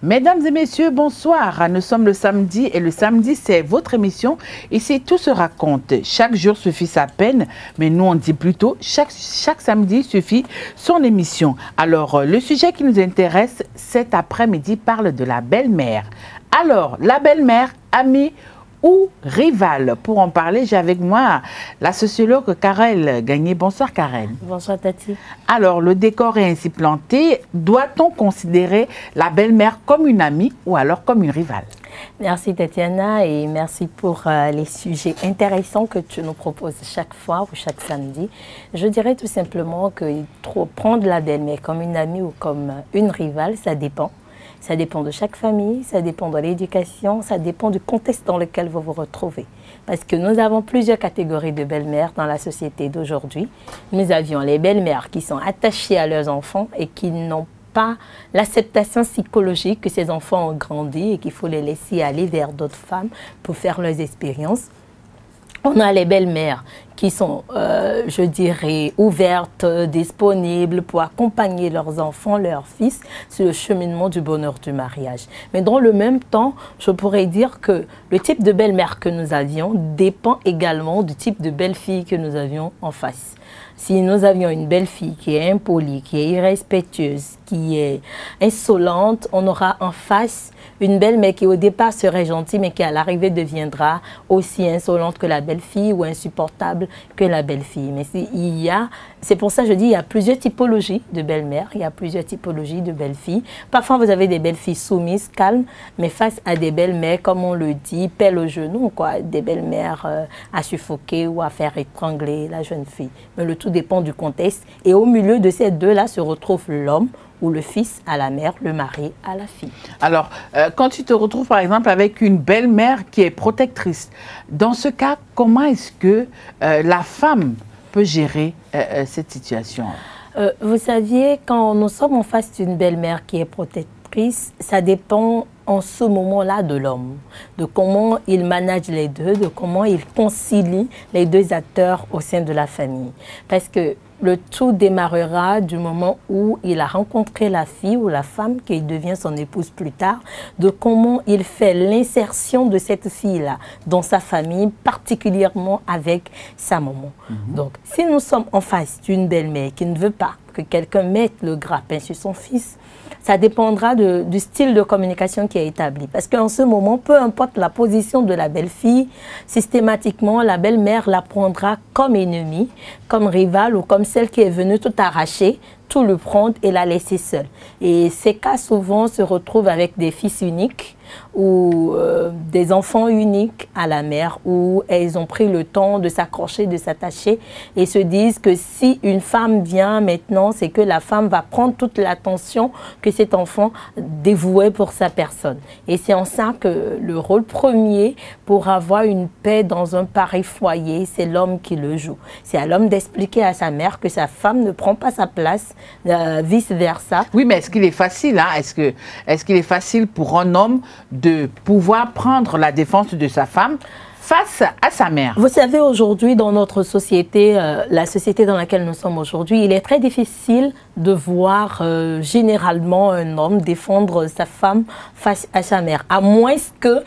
Mesdames et messieurs, bonsoir. Nous sommes le samedi et le samedi, c'est votre émission. Ici, tout se raconte. Chaque jour suffit sa peine, mais nous, on dit plutôt chaque samedi suffit son émission. Alors, le sujet qui nous intéresse cet après-midi parle de la belle-mère. Alors, la belle-mère, amie ou rivale? Pour en parler, j'ai avec moi la sociologue Karel Gagné. Bonsoir Karel. Bonsoir Tati. Alors, le décor est ainsi planté. Doit-on considérer la belle-mère comme une amie ou alors comme une rivale? Merci Tatiana et merci pour les sujets intéressants que tu nous proposes chaque fois ou chaque samedi. Je dirais tout simplement que prendre la belle-mère comme une amie ou comme une rivale, ça dépend. Ça dépend de chaque famille, ça dépend de l'éducation, ça dépend du contexte dans lequel vous vous retrouvez. Parce que nous avons plusieurs catégories de belles-mères dans la société d'aujourd'hui. Nous avions les belles-mères qui sont attachées à leurs enfants et qui n'ont pas l'acceptation psychologique que ces enfants ont grandi et qu'il faut les laisser aller vers d'autres femmes pour faire leurs expériences. On a les belles-mères qui sont, je dirais, ouvertes, disponibles pour accompagner leurs enfants, leurs fils sur le cheminement du bonheur du mariage. Mais dans le même temps, je pourrais dire que le type de belle-mère que nous avions dépend également du type de belle-fille que nous avions en face. Si nous avions une belle-fille qui est impolie, qui est irrespectueuse, qui est insolente, on aura en face une belle-mère qui au départ serait gentille, mais qui à l'arrivée deviendra aussi insolente que la belle-fille ou insupportable que la belle-fille. Mais c'est pour ça que je dis il y a plusieurs typologies de belle-mères, il y a plusieurs typologies de belle-filles. Parfois vous avez des belles-filles soumises, calmes, mais face à des belles-mères, comme on le dit, pelle au genou, quoi, des belles-mères à suffoquer ou à faire étrangler la jeune fille. Mais le tout dépend du contexte. Et au milieu de ces deux-là se retrouve l'homme, ou le fils à la mère, le mari à la fille. Alors, quand tu te retrouves par exemple avec une belle-mère qui est protectrice, dans ce cas, comment est-ce que la femme peut gérer cette situation? Vous saviez, quand nous sommes en face d'une belle-mère qui est protectrice, ça dépend en ce moment-là de l'homme, de comment il manage les deux, de comment il concilie les deux acteurs au sein de la famille. Parce que le tout démarrera du moment où il a rencontré la fille ou la femme qui devient son épouse plus tard, de comment il fait l'insertion de cette fille-là dans sa famille, particulièrement avec sa maman. Donc, si nous sommes en face d'une belle-mère qui ne veut pas que quelqu'un mette le grappin sur son fils, ça dépendra du style de communication qui est établi. Parce qu'en ce moment, peu importe la position de la belle-fille, systématiquement, la belle-mère la prendra comme ennemie, comme rivale ou comme celle qui est venue tout arracher, tout le prendre et la laisser seule. Et ces cas souvent se retrouvent avec des fils uniques ou des enfants uniques à la mère où elles ont pris le temps de s'accrocher, de s'attacher et se disent que si une femme vient maintenant, c'est que la femme va prendre toute l'attention que cet enfant dévouait pour sa personne. Et c'est en ça que le rôle premier pour avoir une paix dans un pareil foyer, c'est l'homme qui le joue. C'est à l'homme d'expliquer à sa mère que sa femme ne prend pas sa place, vice-versa. Oui, mais est-ce qu'il est facile, hein? Est-ce qu'il est facile pour un homme de pouvoir prendre la défense de sa femme face à sa mère? Vous savez, aujourd'hui, dans notre société, la société dans laquelle nous sommes aujourd'hui, il est très difficile de voir généralement un homme défendre sa femme face à sa mère. À moins que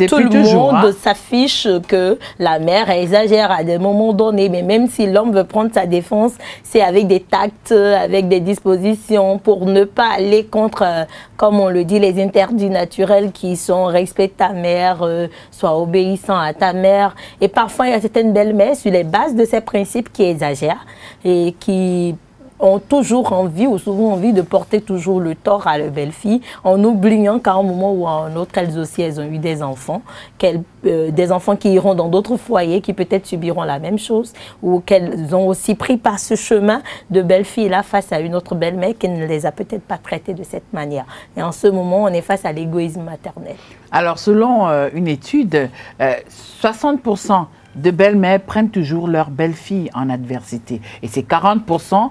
tout le monde s'affiche que la mère exagère à des moments donnés. Mais même si l'homme veut prendre sa défense, c'est avec des tacts, avec des dispositions pour ne pas aller contre, comme on le dit, les interdits naturels qui sont respecte ta mère, sois obéissant à ta mère. Et parfois, il y a certaines belles-mères sur les bases de ces principes qui exagèrent et qui ont toujours envie ou souvent envie de porter toujours le tort à leur belle-fille en oubliant qu'à un moment ou à un autre, elles aussi, elles ont eu des enfants qui iront dans d'autres foyers, qui peut-être subiront la même chose ou qu'elles ont aussi pris par ce chemin de belle-fille-là face à une autre belle-mère qui ne les a peut-être pas traitées de cette manière. Et en ce moment, on est face à l'égoïsme maternel. Alors, selon une étude, 60% de belles-mères prennent toujours leur belle-fille en adversité. Et c'est 40%,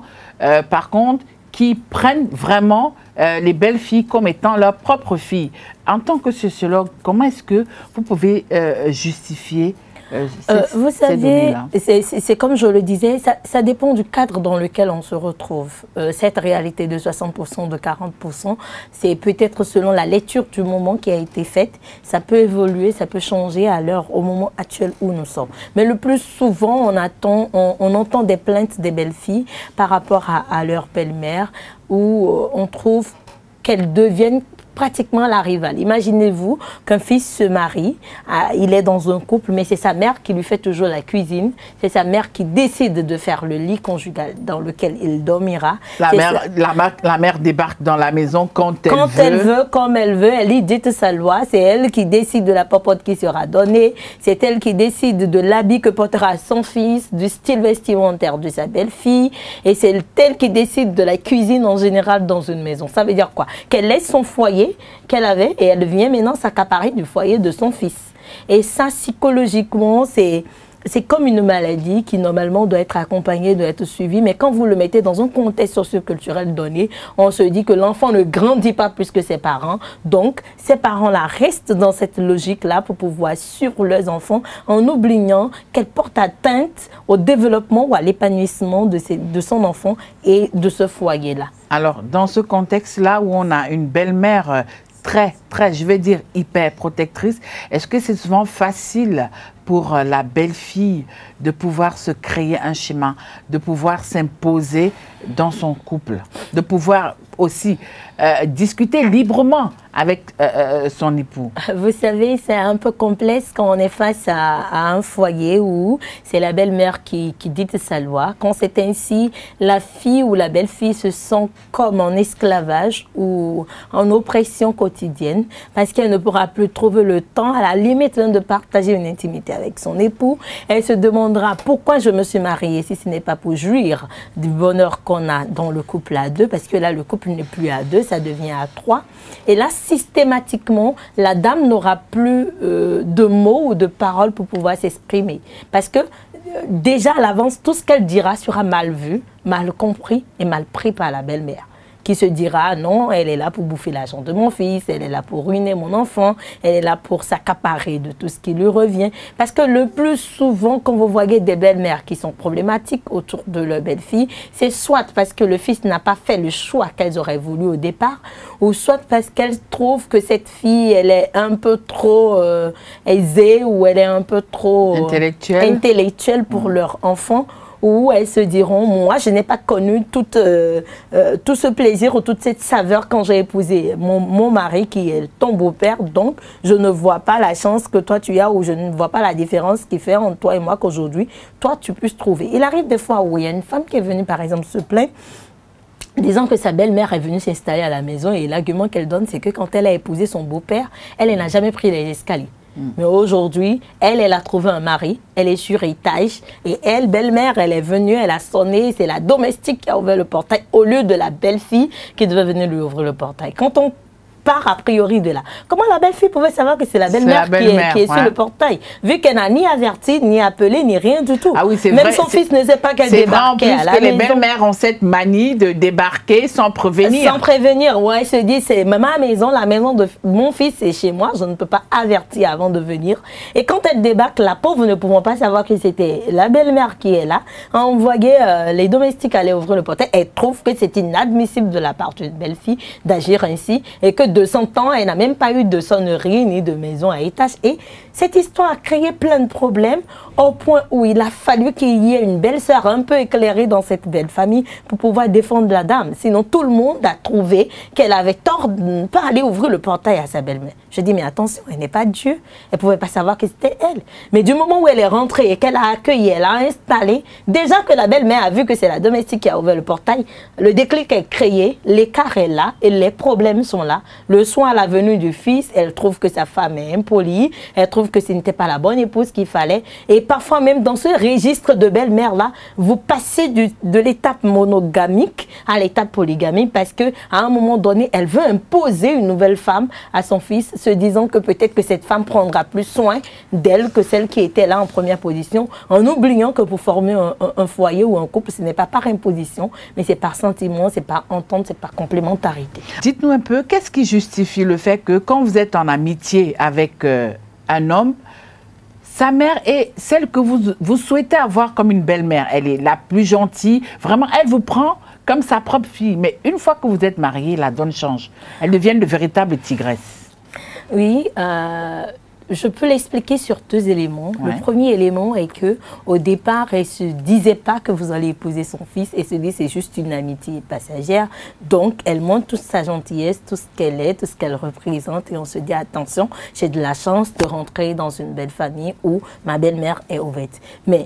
par contre, qui prennent vraiment les belles-filles comme étant leur propre fille. En tant que sociologue, comment est-ce que vous pouvez justifier Vous savez, c'est comme je le disais, ça dépend du cadre dans lequel on se retrouve. Cette réalité de 60%, de 40%, c'est peut-être selon la lecture du moment qui a été faite. Ça peut évoluer, ça peut changer à l'heure, au moment actuel où nous sommes. Mais le plus souvent, on entend des plaintes des belles-filles par rapport à leur belle-mère, où on trouve qu'elles deviennent pratiquement la rivale. Imaginez-vous qu'un fils se marie, il est dans un couple, mais c'est sa mère qui lui fait toujours la cuisine, c'est sa mère qui décide de faire le lit conjugal dans lequel il dormira. La mère débarque dans la maison quand elle veut, comme elle veut, elle y dicte sa loi, c'est elle qui décide de la popote qui sera donnée, c'est elle qui décide de l'habit que portera son fils, du style vestimentaire de sa belle-fille, et c'est elle qui décide de la cuisine en général dans une maison. Ça veut dire quoi? Qu'elle laisse son foyer qu'elle avait et elle vient maintenant s'accaparer du foyer de son fils. Et ça, psychologiquement, c'est comme une maladie qui normalement doit être accompagnée, doit être suivie, mais quand vous le mettez dans un contexte socioculturel donné, on se dit que l'enfant ne grandit pas plus que ses parents, donc ces parents-là restent dans cette logique-là pour pouvoir suivre leurs enfants en oubliant qu'elle porte atteinte au développement ou à l'épanouissement de son enfant et de ce foyer-là. Alors, dans ce contexte-là où on a une belle-mère très, je vais dire, hyper protectrice, est-ce que c'est souvent facile pour la belle-fille de pouvoir se créer un schéma, de pouvoir s'imposer dans son couple, de pouvoir aussi discuter librement avec son époux? Vous savez, c'est un peu complexe quand on est face à un foyer où c'est la belle-mère qui dicte sa loi. Quand c'est ainsi, la fille ou la belle-fille se sent comme en esclavage ou en oppression quotidienne parce qu'elle ne pourra plus trouver le temps, à la limite même de partager une intimité avec son époux. Elle se demandera pourquoi je me suis mariée si ce n'est pas pour jouir du bonheur qu'on a dans le couple à deux, parce que là, le couple n'est plus à deux, ça devient à trois. Et là, systématiquement, la dame n'aura plus de mots ou de paroles pour pouvoir s'exprimer. Parce que déjà à l'avance, tout ce qu'elle dira sera mal vu, mal compris et mal pris par la belle-mère, qui se dira non, elle est là pour bouffer l'argent de mon fils, elle est là pour ruiner mon enfant, elle est là pour s'accaparer de tout ce qui lui revient. Parce que le plus souvent, quand vous voyez des belles-mères qui sont problématiques autour de leur belle-fille, c'est soit parce que le fils n'a pas fait le choix qu'elles auraient voulu au départ, ou soit parce qu'elles trouvent que cette fille, elle est un peu trop aisée, ou elle est un peu trop intellectuelle pour leur enfant, où elles se diront, moi, je n'ai pas connu tout ce plaisir ou toute cette saveur quand j'ai épousé mon mari qui est ton beau-père, donc je ne vois pas la chance que toi tu as, ou je ne vois pas la différence qui fait entre toi et moi qu'aujourd'hui, toi tu puisses trouver. Il arrive des fois où il y a une femme qui est venue par exemple se plaindre, disant que sa belle-mère est venue s'installer à la maison, et l'argument qu'elle donne, c'est que quand elle a épousé son beau-père, elle n'a jamais pris les escaliers. Mais aujourd'hui, elle a trouvé un mari, elle est sur étage, et elle, belle-mère, elle est venue, elle a sonné, c'est la domestique qui a ouvert le portail au lieu de la belle-fille qui devait venir lui ouvrir le portail. Quand on part a priori de là, comment la belle-fille pouvait savoir que c'est la belle-mère qui est sur le portail, vu qu'elle n'a ni averti, ni appelé, ni rien du tout. Ah oui, même vrai, son fils ne sait pas qu'elle débarquait à la maison. Les belles-mères ont cette manie de débarquer sans prévenir. Sans prévenir, ouais, elle se dit, c'est ma maison, la maison de mon fils, c'est chez moi, je ne peux pas avertir avant de venir. Et quand elle débarque, la pauvre ne pouvant pas savoir que c'était la belle-mère qui est là, on voyait les domestiques aller ouvrir le portail, elle trouve que c'est inadmissible de la part d'une belle-fille d'agir ainsi, et que de 100 ans, elle n'a même pas eu de sonnerie ni de maison à étage. Et cette histoire a créé plein de problèmes au point où il a fallu qu'il y ait une belle-sœur un peu éclairée dans cette belle famille pour pouvoir défendre la dame. Sinon, tout le monde a trouvé qu'elle avait tort de ne pas aller ouvrir le portail à sa belle-mère. Je dis, mais attention, elle n'est pas Dieu. Elle ne pouvait pas savoir que c'était elle. Mais du moment où elle est rentrée et qu'elle a accueilli, elle a installé, déjà que la belle-mère a vu que c'est la domestique qui a ouvert le portail, le déclic est créé, l'écart est là et les problèmes sont là. Le soin à la venue du fils, elle trouve que sa femme est impolie, elle trouve que ce n'était pas la bonne épouse qu'il fallait. Et parfois même dans ce registre de belle-mère-là, vous passez de l'étape monogamique à l'étape polygamique parce qu'à un moment donné, elle veut imposer une nouvelle femme à son fils, se disant que peut-être que cette femme prendra plus soin d'elle que celle qui était là en première position, en oubliant que pour former un foyer ou un couple, ce n'est pas par imposition, mais c'est par sentiment, c'est par entente, c'est par complémentarité. Dites-nous un peu, qu'est-ce qui justifie le fait que quand vous êtes en amitié avec un homme, sa mère est celle que vous souhaitez avoir comme une belle-mère. Elle est la plus gentille. Vraiment, elle vous prend comme sa propre fille. Mais une fois que vous êtes mariés, la donne change. Elles deviennent de véritables tigresses. Oui, je peux l'expliquer sur deux éléments. Ouais. Le premier élément est que au départ, elle se disait pas que vous allez épouser son fils. Elle se dit c'est juste une amitié passagère. Donc, elle montre toute sa gentillesse, tout ce qu'elle est, tout ce qu'elle représente. Et on se dit attention, j'ai de la chance de rentrer dans une belle famille où ma belle-mère est ouverte. Mais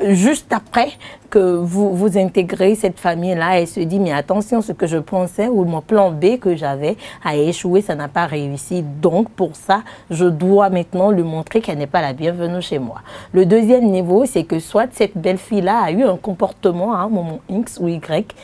juste après que vous intégrez cette famille-là, elle se dit, mais attention, ce que je pensais ou mon plan B que j'avais a échoué, ça n'a pas réussi. Donc, pour ça, je dois maintenant lui montrer qu'elle n'est pas la bienvenue chez moi. Le deuxième niveau, c'est que soit cette belle-fille-là a eu un comportement à un moment X ou Y,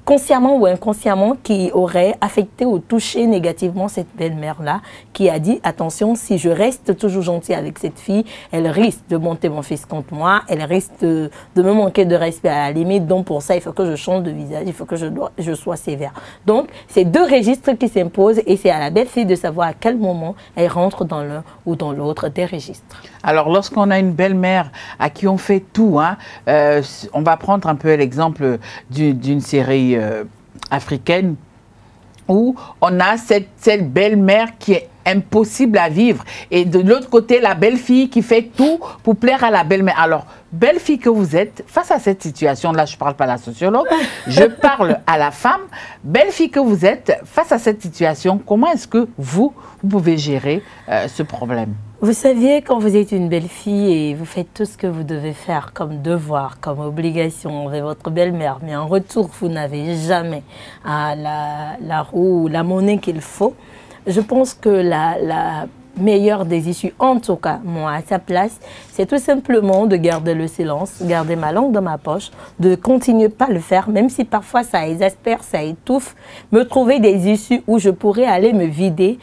consciemment ou inconsciemment, qui aurait affecté ou touché négativement cette belle-mère-là, qui a dit, attention, si je reste toujours gentille avec cette fille, elle risque de monter mon fils contre moi, elle risque de me manquer de respect à la limite, donc pour ça, il faut que je change de visage, il faut que je sois sévère. Donc, c'est deux registres qui s'imposent et c'est à la belle-fille de savoir à quel moment elle rentre dans l'un ou dans l'autre des registres. Alors, lorsqu'on a une belle-mère à qui on fait tout, hein, on va prendre un peu l'exemple d'une série africaine où on a cette belle-mère qui est impossible à vivre et de l'autre côté la belle-fille qui fait tout pour plaire à la belle-mère. Alors, belle-fille que vous êtes, face à cette situation, là je ne parle pas à la sociologue, je parle à la femme, belle-fille que vous êtes, face à cette situation, comment est-ce que vous pouvez gérer ce problème? Vous saviez, quand vous êtes une belle-fille et vous faites tout ce que vous devez faire comme devoir, comme obligation envers votre belle-mère, mais en retour, vous n'avez jamais la roue ou la monnaie qu'il faut, je pense que la meilleure des issues, en tout cas, moi, à sa place, c'est tout simplement de garder le silence, garder ma langue dans ma poche, de continuer pas le faire, même si parfois ça exaspère, ça étouffe, me trouver des issues où je pourrais aller me vider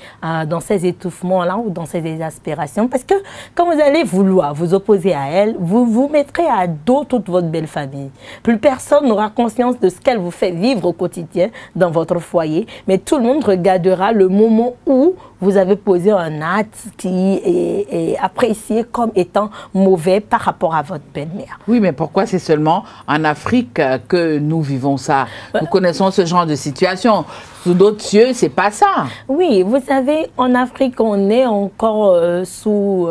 dans ces étouffements-là ou dans ces exaspérations. Parce que quand vous allez vouloir vous opposer à elle, vous vous mettrez à dos toute votre belle famille. Plus personne n'aura conscience de ce qu'elle vous fait vivre au quotidien dans votre foyer, mais tout le monde regardera le moment où vous avez posé un acte qui est apprécié comme étant mauvais par rapport à votre belle-mère. Oui, mais pourquoi c'est seulement en Afrique que nous vivons ça? Nous connaissons ce genre de situation. Sous d'autres cieux, c'est pas ça. Oui, vous savez, en Afrique, on est encore sous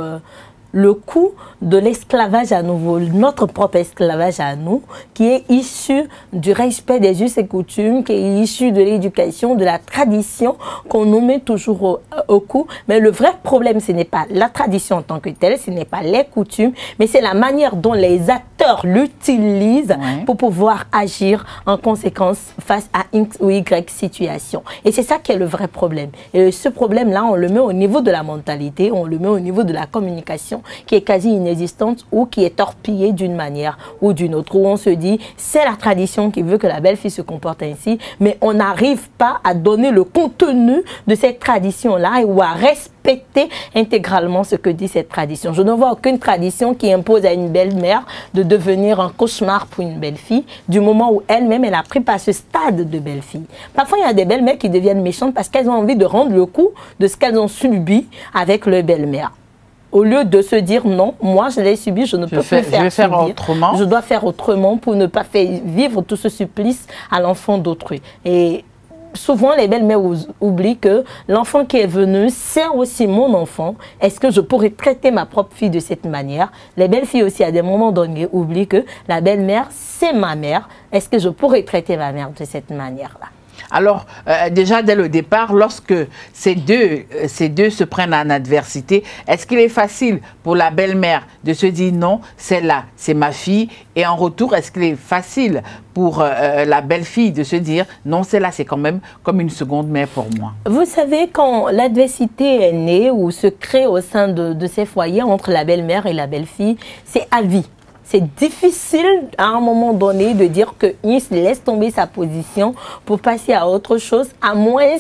le coup de l'esclavage à nouveau, notre propre esclavage à nous, qui est issu du respect des us et coutumes, qui est issu de l'éducation, de la tradition qu'on nous met toujours au cou. Mais le vrai problème, ce n'est pas la tradition en tant que telle, ce n'est pas les coutumes, mais c'est la manière dont les acteurs l'utilisent pour pouvoir agir en conséquence face à X ou Y situation. Et c'est ça qui est le vrai problème. Et ce problème-là, on le met au niveau de la mentalité, on le met au niveau de la communication, qui est quasi inexistante ou qui est torpillée d'une manière ou d'une autre, où on se dit c'est la tradition qui veut que la belle-fille se comporte ainsi, mais on n'arrive pas à donner le contenu de cette tradition-là ou à respecter intégralement ce que dit cette tradition. Je ne vois aucune tradition qui impose à une belle-mère de devenir un cauchemar pour une belle-fille du moment où elle-même elle a pris par ce stade de belle-fille. Parfois, il y a des belles-mères qui deviennent méchantes parce qu'elles ont envie de rendre le coup de ce qu'elles ont subi avec leur belle-mère. Au lieu de se dire non, moi je l'ai subi, je ne peux plus faire autrement. Je dois faire autrement pour ne pas faire vivre tout ce supplice à l'enfant d'autrui. Et souvent, les belles-mères oublient que l'enfant qui est venu, c'est aussi mon enfant. Est-ce que je pourrais traiter ma propre fille de cette manière? Les belles-filles aussi, à des moments donnés, oublient que la belle-mère, c'est ma mère. Est-ce que je pourrais traiter ma mère de cette manière-là? Alors, déjà, dès le départ, lorsque ces deux se prennent en adversité, est-ce qu'il est facile pour la belle-mère de se dire non, celle-là, c'est ma fille, et en retour, est-ce qu'il est facile pour la belle-fille de se dire non, celle-là, c'est quand même comme une seconde mère pour moi? Vous savez, quand l'adversité est née ou se crée au sein de ces foyers entre la belle-mère et la belle-fille, c'est à vie. C'est difficile à un moment donné de dire que Is laisse tomber sa position pour passer à autre chose, à moins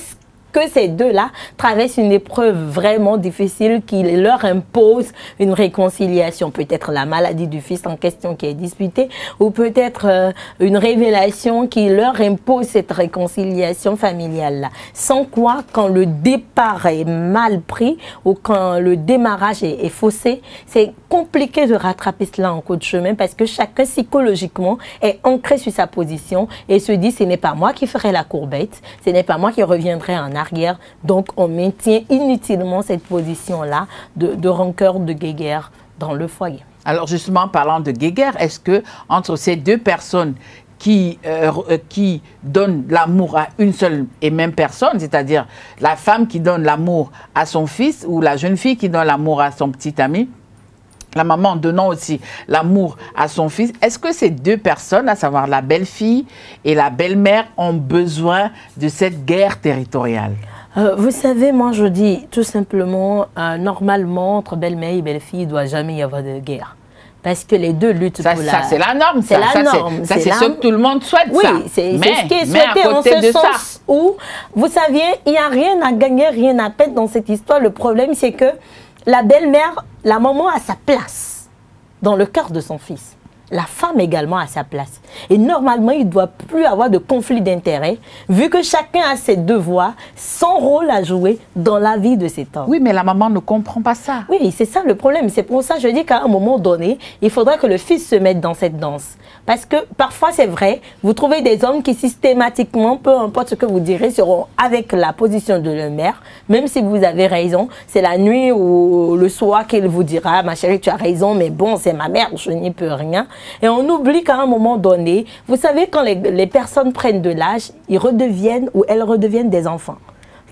que ces deux-là traversent une épreuve vraiment difficile qui leur impose une réconciliation. Peut-être la maladie du fils en question qui est disputée, ou peut-être une révélation qui leur impose cette réconciliation familiale-là. Sans quoi, quand le départ est mal pris ou quand le démarrage est faussé, c'est compliqué de rattraper cela en cours de chemin parce que chacun psychologiquement est ancré sur sa position et se dit ce n'est pas moi qui ferai la courbette, ce n'est pas moi qui reviendrai en arrière. Donc on maintient inutilement cette position-là de rancœur, de guéguerre dans le foyer. Alors justement, parlant de guéguerre, est-ce que entre ces deux personnes qui donnent l'amour à une seule et même personne, c'est-à-dire la femme qui donne l'amour à son fils ou la jeune fille qui donne l'amour à son petit ami, la maman donnant aussi l'amour à son fils, est-ce que ces deux personnes, à savoir la belle-fille et la belle-mère, ont besoin de cette guerre territoriale? Vous savez, moi je dis tout simplement, normalement, entre belle-mère et belle-fille, il ne doit jamais y avoir de guerre. Parce que les deux luttent pour la... Ça, c'est la norme. C'est la norme. Ça, c'est ce que tout le monde souhaite. Oui, c'est ce qui est souhaité en ce sens où, vous saviez, il n'y a rien à gagner, rien à perdre dans cette histoire. Le problème, c'est que la belle-mère, la maman a sa place dans le cœur de son fils. La femme également a sa place. Et normalement, il ne doit plus avoir de conflit d'intérêts, vu que chacun a ses devoirs, son rôle à jouer dans la vie de cet homme. Oui, mais la maman ne comprend pas ça. Oui, c'est ça le problème. C'est pour ça que je dis qu'à un moment donné, il faudra que le fils se mette dans cette danse. Parce que parfois, c'est vrai, vous trouvez des hommes qui systématiquement, peu importe ce que vous direz, seront avec la position de leur mère, même si vous avez raison. C'est la nuit ou le soir qu'il vous dira, ma chérie, tu as raison, mais bon, c'est ma mère, je n'y peux rien. Et on oublie qu'à un moment donné, vous savez, quand les personnes prennent de l'âge, ils redeviennent ou elles redeviennent des enfants.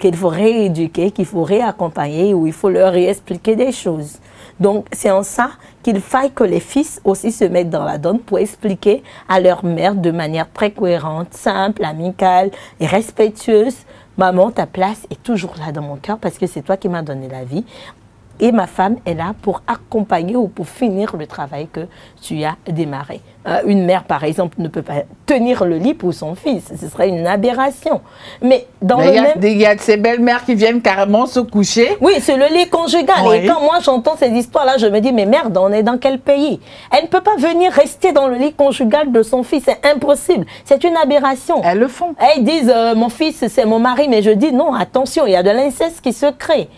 Qu'il faut rééduquer, qu'il faut réaccompagner ou il faut leur réexpliquer des choses. Donc, c'est en ça qu'il faille que les fils aussi se mettent dans la donne pour expliquer à leur mère de manière très cohérente, simple, amicale et respectueuse. Maman, ta place est toujours là dans mon cœur parce que c'est toi qui m'as donné la vie. Et ma femme est là pour accompagner ou pour finir le travail que tu as démarré. Une mère, par exemple, ne peut pas tenir le lit pour son fils. Ce serait une aberration. Mais il y a de ces belles-mères qui viennent carrément se coucher. Oui, c'est le lit conjugal. Oui. Et quand moi j'entends ces histoires-là, je me dis, mais merde, on est dans quel pays? Elle ne peut pas venir rester dans le lit conjugal de son fils. C'est impossible. C'est une aberration. Elles le font. Elles disent, mon fils, c'est mon mari. Mais je dis, non, attention, il y a de l'inceste qui se crée.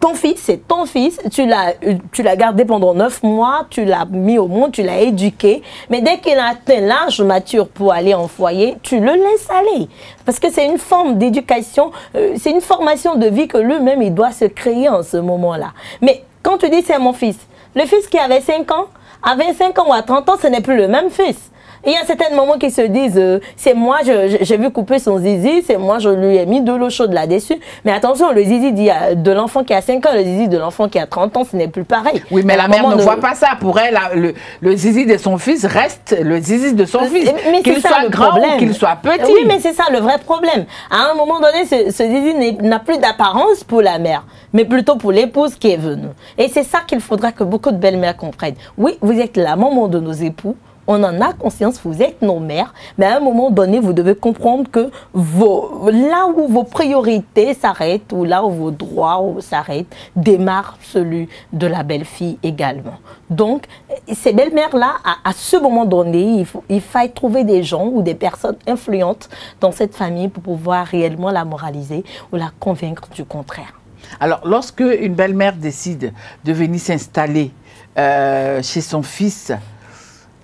Ton fils, c'est ton fils, tu l'as gardé pendant 9 mois, tu l'as mis au monde, tu l'as éduqué. Mais dès qu'il a atteint l'âge mature pour aller en foyer, tu le laisses aller. Parce que c'est une forme d'éducation, c'est une formation de vie que lui-même, il doit se créer en ce moment-là. Mais quand tu dis c'est mon fils, le fils qui avait 5 ans, à 25 ans ou à 30 ans, ce n'est plus le même fils. Et il y a certains moments qui se disent, c'est moi, j'ai vu couper son zizi, c'est moi, je lui ai mis de l'eau chaude là-dessus. Mais attention, le zizi de l'enfant qui a 5 ans, le zizi de l'enfant qui a 30 ans, ce n'est plus pareil. Oui, mais la mère ne voit pas ça. Pour elle, le zizi de son fils reste le zizi de son fils. Qu'il soit grand ou qu'il soit petit. Oui, mais c'est ça le vrai problème. À un moment donné, ce zizi n'a plus d'apparence pour la mère, mais plutôt pour l'épouse qui est venue. Et c'est ça qu'il faudra que beaucoup de belles-mères comprennent. Oui, vous êtes la maman de nos époux. On en a conscience, vous êtes nos mères, mais à un moment donné, vous devez comprendre que là où vos priorités s'arrêtent, ou là où vos droits s'arrêtent, démarre celui de la belle-fille également. Donc, ces belles-mères-là, à ce moment donné, il faille trouver des gens ou des personnes influentes dans cette famille pour pouvoir réellement la moraliser ou la convaincre du contraire. Alors, lorsque une belle-mère décide de venir s'installer chez son fils,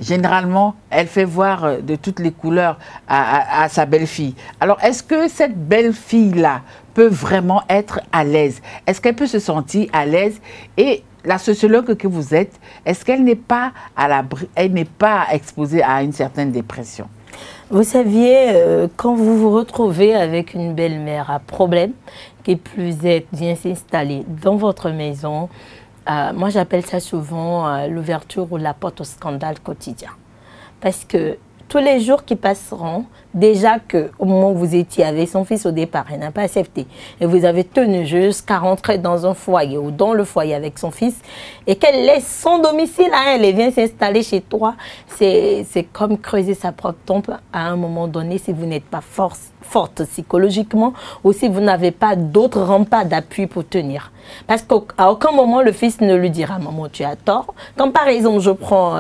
généralement, elle fait voir de toutes les couleurs à sa belle-fille. Alors, est-ce que cette belle-fille-là peut vraiment être à l'aise? Est-ce qu'elle peut se sentir à l'aise? Et la sociologue que vous êtes, est-ce qu'elle n'est pas exposée à une certaine dépression? Vous saviez, quand vous vous retrouvez avec une belle-mère à problème, qui plus est bien s'installer dans votre maison, moi, j'appelle ça souvent l'ouverture ou la porte au scandale quotidien. Parce que tous les jours qui passeront, déjà qu'au moment où vous étiez avec son fils au départ, elle n'a pas accepté, et vous avez tenu jusqu'à rentrer dans un foyer ou dans le foyer avec son fils, et qu'elle laisse son domicile à elle et vient s'installer chez toi, c'est comme creuser sa propre tombe à un moment donné si vous n'êtes pas forte psychologiquement ou si vous n'avez pas d'autres remparts d'appui pour tenir. Parce qu'à aucun moment, le fils ne lui dira « Maman, tu as tort ». Quand par exemple, je prends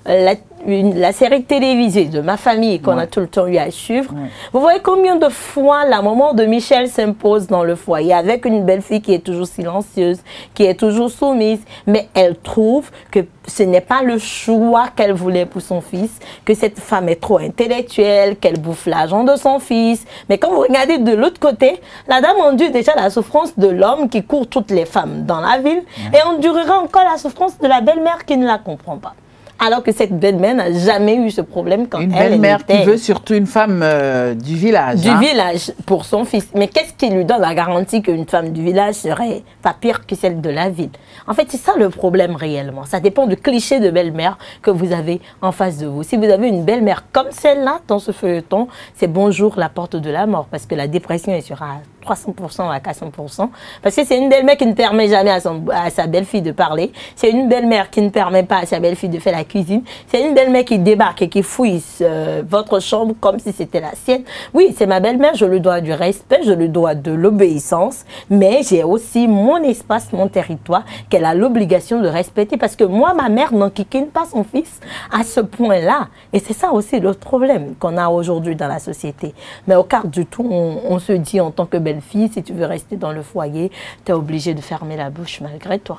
la série télévisée de Ma Famille qu'on a tout le temps eu à suivre, vous voyez combien de fois la maman de Michel s'impose dans le foyer avec une belle-fille qui est toujours silencieuse, qui est toujours soumise, mais elle trouve que ce n'est pas le choix qu'elle voulait pour son fils, que cette femme est trop intellectuelle, qu'elle bouffe l'argent de son fils. Mais quand vous regardez de l'autre côté, la dame endure déjà la souffrance de l'homme qui court toutes les femmes dans la ville et endurera encore la souffrance de la belle-mère qui ne la comprend pas. Alors que cette belle-mère n'a jamais eu ce problème quand elle était... Une belle-mère qui veut surtout une femme du village. Du village pour son fils. Mais qu'est-ce qui lui donne la garantie qu'une femme du village serait pas pire que celle de la ville? En fait, c'est ça le problème réellement. Ça dépend du cliché de belle-mère que vous avez en face de vous. Si vous avez une belle-mère comme celle-là dans ce feuilleton, c'est bonjour la porte de la mort parce que la dépression est sur 300% à 400%. Parce que c'est une belle-mère qui ne permet jamais à sa belle-fille de parler. C'est une belle-mère qui ne permet pas à sa belle-fille de faire la cuisine. C'est une belle-mère qui débarque et qui fouille votre chambre comme si c'était la sienne. Oui, c'est ma belle-mère, je lui dois du respect, je lui dois de l'obéissance, mais j'ai aussi mon espace, mon territoire qu'elle a l'obligation de respecter parce que moi, ma mère n'enquiquine pas son fils à ce point-là. Et c'est ça aussi le problème qu'on a aujourd'hui dans la société. Mais au quart du tout, on se dit en tant que belle-fille, si tu veux rester dans le foyer, tu es obligée de fermer la bouche malgré toi.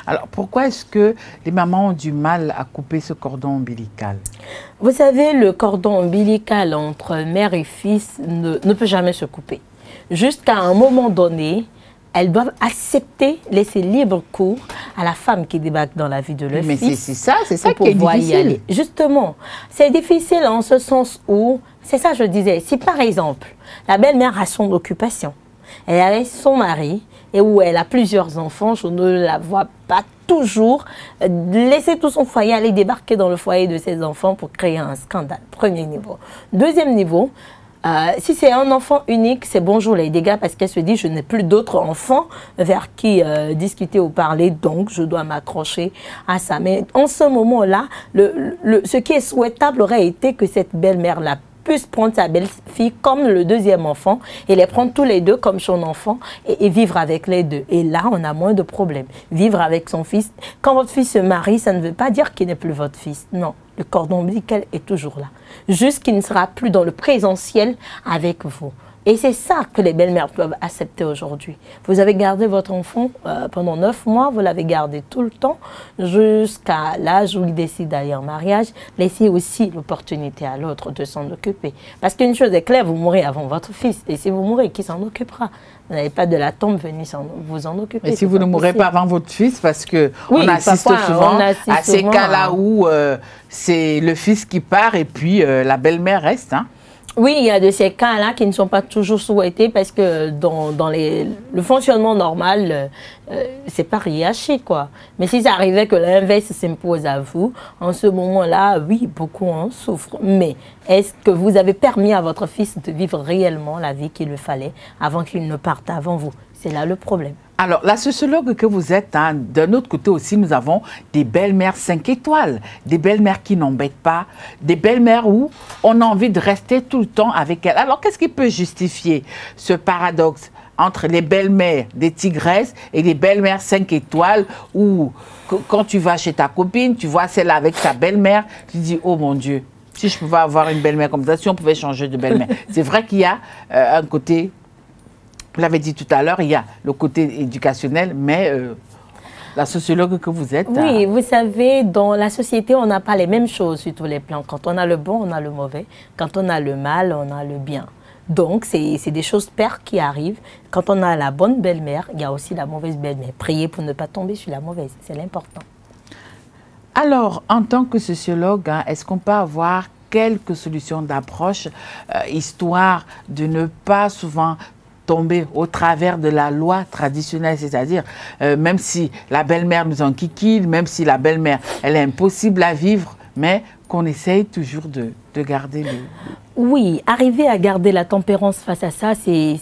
Alors, pourquoi est-ce que les mamans ont du mal à couper ce cordon ombilical? Vous savez, le cordon ombilical entre mère et fils ne peut jamais se couper. Jusqu'à un moment donné, elles doivent accepter, laisser libre cours à la femme qui débarque dans la vie de leur fils. Mais c'est ça qui est difficile. Justement, c'est difficile en ce sens où, c'est ça je disais, si par exemple, la belle-mère a son occupation, elle a son mari, et où elle a plusieurs enfants, je ne la vois pas toujours laisser tout son foyer aller débarquer dans le foyer de ses enfants pour créer un scandale. Premier niveau. Deuxième niveau, si c'est un enfant unique, c'est bonjour les dégâts parce qu'elle se dit je n'ai plus d'autres enfants vers qui discuter ou parler, donc je dois m'accrocher à ça. Mais en ce moment-là, ce qui est souhaitable aurait été que cette belle-mère-là puisse prendre sa belle-fille comme le deuxième enfant et les prendre tous les deux comme son enfant et vivre avec les deux. Et là, on a moins de problèmes. Vivre avec son fils. Quand votre fils se marie, ça ne veut pas dire qu'il n'est plus votre fils. Non, le cordon ombilical est toujours là. Juste qu'il ne sera plus dans le présentiel avec vous. Et c'est ça que les belles-mères doivent accepter aujourd'hui. Vous avez gardé votre enfant pendant 9 mois, vous l'avez gardé tout le temps, jusqu'à l'âge où il décide d'aller en mariage. Laissez aussi l'opportunité à l'autre de s'en occuper. Parce qu'une chose est claire, vous mourrez avant votre fils. Et si vous mourrez, qui s'en occupera? Vous n'avez pas de la tombe venir vous en occuper. Mais si vous ne mourrez pas avant votre fils, parce que oui, on assiste souvent à ces cas-là où c'est le fils qui part et puis la belle-mère reste, hein. Oui, il y a de ces cas-là qui ne sont pas toujours souhaités parce que dans le fonctionnement normal, c'est pas hiérarchique, quoi. Mais si ça arrivait que l'inverse s'impose à vous, en ce moment-là, oui, beaucoup en souffrent. Mais est-ce que vous avez permis à votre fils de vivre réellement la vie qu'il lui fallait avant qu'il ne parte avant vous? C'est là le problème. Alors, la sociologue que vous êtes, hein, d'un autre côté aussi, nous avons des belles-mères 5 étoiles, des belles-mères qui n'embêtent pas, des belles-mères où on a envie de rester tout le temps avec elles. Alors, qu'est-ce qui peut justifier ce paradoxe entre les belles-mères des tigresses et les belles-mères 5 étoiles où, quand tu vas chez ta copine, tu vois celle avec sa belle-mère, tu dis, oh mon Dieu, si je pouvais avoir une belle-mère comme ça, si on pouvait changer de belle-mère. C'est vrai qu'il y a un côté... Vous l'avez dit tout à l'heure, il y a le côté éducationnel, mais la sociologue que vous êtes... Oui, vous savez, dans la société, on n'a pas les mêmes choses sur tous les plans. Quand on a le bon, on a le mauvais. Quand on a le mal, on a le bien. Donc, c'est des choses paires qui arrivent. Quand on a la bonne belle-mère, il y a aussi la mauvaise belle-mère. Priez pour ne pas tomber sur la mauvaise, c'est l'important. Alors, en tant que sociologue, hein, est-ce qu'on peut avoir quelques solutions d'approche, histoire de ne pas souvent... tomber au travers de la loi traditionnelle, c'est-à-dire même si la belle-mère nous enquiquine, même si la belle-mère, elle est impossible à vivre, mais qu'on essaye toujours de garder le... Oui, arriver à garder la tempérance face à ça, c'est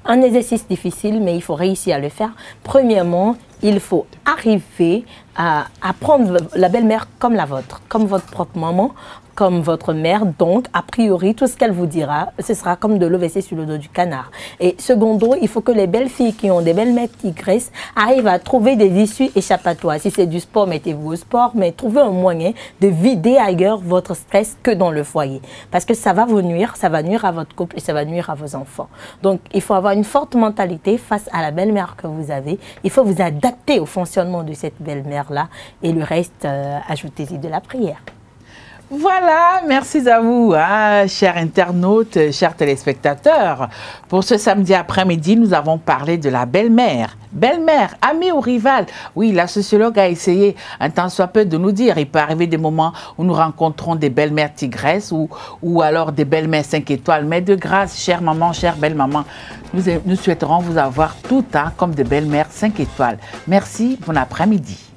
un exercice difficile, mais il faut réussir à le faire. Premièrement, il faut arriver à prendre la belle-mère comme la vôtre, comme votre propre maman, comme votre mère. Donc, a priori, tout ce qu'elle vous dira, ce sera comme de l'eau versée sur le dos du canard. Et secondo, il faut que les belles filles qui ont des belles-mères tigresses arrivent à trouver des issues échappatoires. Si c'est du sport, mettez-vous au sport, mais trouvez un moyen de vider ailleurs votre stress que dans le foyer. Parce que ça va vous nuire, ça va nuire à votre couple et ça va nuire à vos enfants. Donc, il faut avoir une forte mentalité face à la belle-mère que vous avez. Il faut vous adapter au fonctionnement de cette belle-mère-là et le reste, ajoutez-y de la prière. Voilà, merci à vous, hein, chers internautes, chers téléspectateurs. Pour ce samedi après-midi, nous avons parlé de la belle-mère. Belle-mère, amie ou rivale? Oui, la sociologue a essayé un tant soit peu de nous dire. Il peut arriver des moments où nous rencontrons des belles-mères tigresses ou alors des belles-mères 5 étoiles. Mais de grâce, chère maman, chère belle-maman, nous souhaiterons vous avoir tout le temps comme des belles-mères 5 étoiles. Merci, bon après-midi.